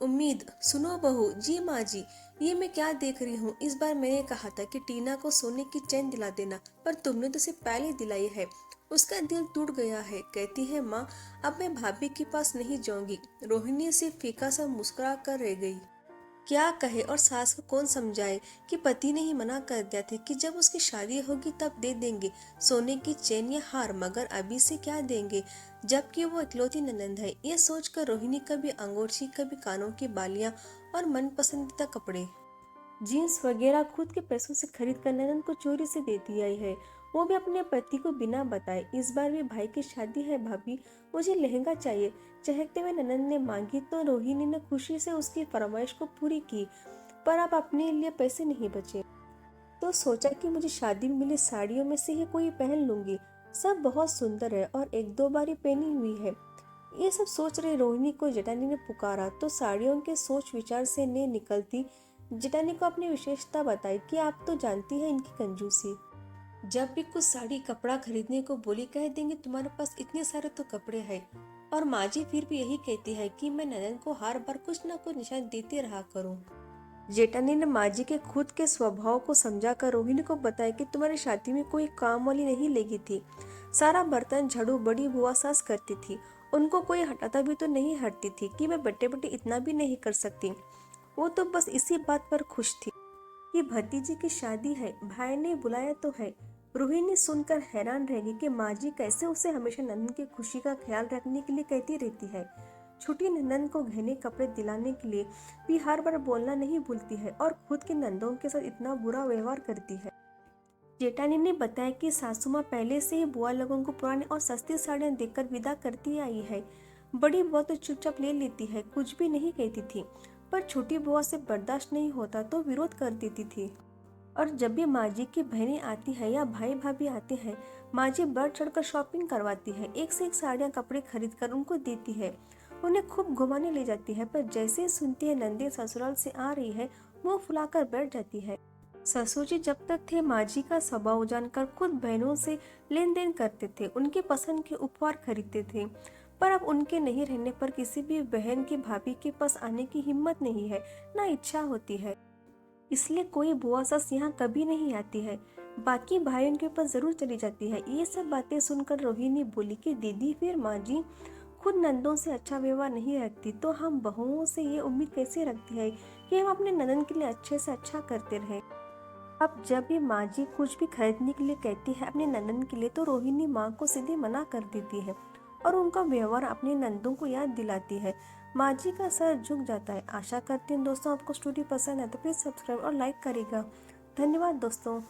उम्मीद, सुनो बहू जी माँ जी, ये मैं क्या देख रही हूँ। इस बार मैंने कहा था कि टीना को सोने की चैन दिला देना, पर तुमने तो उसे पहले दिलाई है। उसका दिल टूट गया है। कहती है माँ, अब मैं भाभी के पास नहीं जाऊंगी। रोहिणी से फीका सा मुस्कुरा कर रह गई। क्या कहे और सास को कौन समझाए कि पति ने ही मना कर दिया था कि जब उसकी शादी होगी तब दे देंगे सोने की चेन या हार, मगर अभी से क्या देंगे जबकि वो इकलौती ननंद है। ये सोचकर रोहिणी कभी अंगूठी, कभी कानों की बालियां और मन पसंदीदा कपड़े, जीन्स वगैरह खुद के पैसों से खरीद कर ननंद को चोरी से देती आई है, वो भी अपने पति को बिना बताए। इस बार भी भाई की शादी है भाभी, मुझे लहंगा चाहिए, चहकते हुए ननंद ने मांगी तो रोहिणी ने खुशी से उसकी फरमाइश को पूरी की। पर अब अपने लिए पैसे नहीं बचे, तो सोचा कि मुझे शादी में मिली साड़ियों में से ही कोई पहन लूंगी। सब बहुत सुंदर है और एक दो बारी पहनी हुई है। ये सब सोच रहे रोहिणी को जेठानी ने पुकारा तो साड़ियों के सोच विचार से ने निकलती जेठानी को अपनी विशेषता बताई कि आप तो जानती हैं इनकी कंजूसी। जब भी कुछ साड़ी कपड़ा खरीदने को बोली, कह देंगे तुम्हारे पास इतने सारे तो कपड़े हैं। और माँ जी फिर भी यही कहती है कि मैं ननद को हर बार कुछ न कुछ निशान देते रहा करूँ। जेठानी ने माँ जी के खुद के स्वभाव को समझा कर रोहिणी को बताया कि तुम्हारी शादी में कोई काम वाली नहीं लगी थी, सारा बर्तन झाड़ू बड़ी बुआ सास करती थी, उनको कोई हटाता भी तो नहीं हटती थी कि मैं बट्टे बट्टे इतना भी नहीं कर सकती। वो तो बस इसी बात पर खुश थी कि भतीजी की शादी है, भाई ने बुलाया तो है। रोहिणी सुनकर हैरान रह गई कि माँ जी कैसे उसे हमेशा नंदन की खुशी का ख्याल रखने के लिए कहती रहती है। छोटी नंदन को गहने कपड़े दिलाने के लिए भी हर बार बोलना नहीं भूलती है और खुद के नंदों के साथ इतना बुरा व्यवहार करती है। जेठानी ने बताया कि सासू माँ पहले से ही बुआ लोगों को पुरानी और सस्ती साड़ियाँ देकर विदा करती आई है। बड़ी बुआ तो चुपचाप ले लेती है, कुछ भी नहीं कहती थी, पर छोटी बुआ से बर्दाश्त नहीं होता तो विरोध कर देती थी। और जब भी माँ जी की बहनें आती है या भाई भाभी आते हैं, माँ जी बढ़ चढ़कर शॉपिंग करवाती है, एक से एक साड़ियाँ कपड़े खरीद कर उनको देती है, उन्हें खूब घुमाने ले जाती है। पर जैसे सुनती है नंदी ससुराल से आ रही है, मुंह फुलाकर बैठ जाती है। ससुर जी जब तक थे माँ जी का स्वभाव जानकर खुद बहनों से लेन देन करते थे, उनके पसंद के उपहार खरीदते थे। पर अब उनके नहीं रहने पर किसी भी बहन की भाभी के पास आने की हिम्मत नहीं है, ना इच्छा होती है। इसलिए कोई बुआ सास यहाँ कभी नहीं आती है, बाकी भाइयों के पास जरूर चली जाती है। ये सब बातें सुनकर रोहिणी बोली कि दीदी, फिर माँ जी खुद नंदों से अच्छा व्यवहार नहीं रखती तो हम बहुओं से ये उम्मीद कैसे रखते हैं कि हम अपने नंदन के लिए अच्छे से अच्छा करते रहे। अब जब भी माँ जी कुछ भी खरीदने के लिए कहती है अपने नंदन के लिए, तो रोहिणी माँ को सीधे मना कर देती है और उनका व्यवहार अपने नंदों को याद दिलाती है। माँ जी का सर झुक जाता है। आशा करती हूँ दोस्तों आपको स्टोरी पसंद है तो प्लीज़ सब्सक्राइब और लाइक करेगा। धन्यवाद दोस्तों।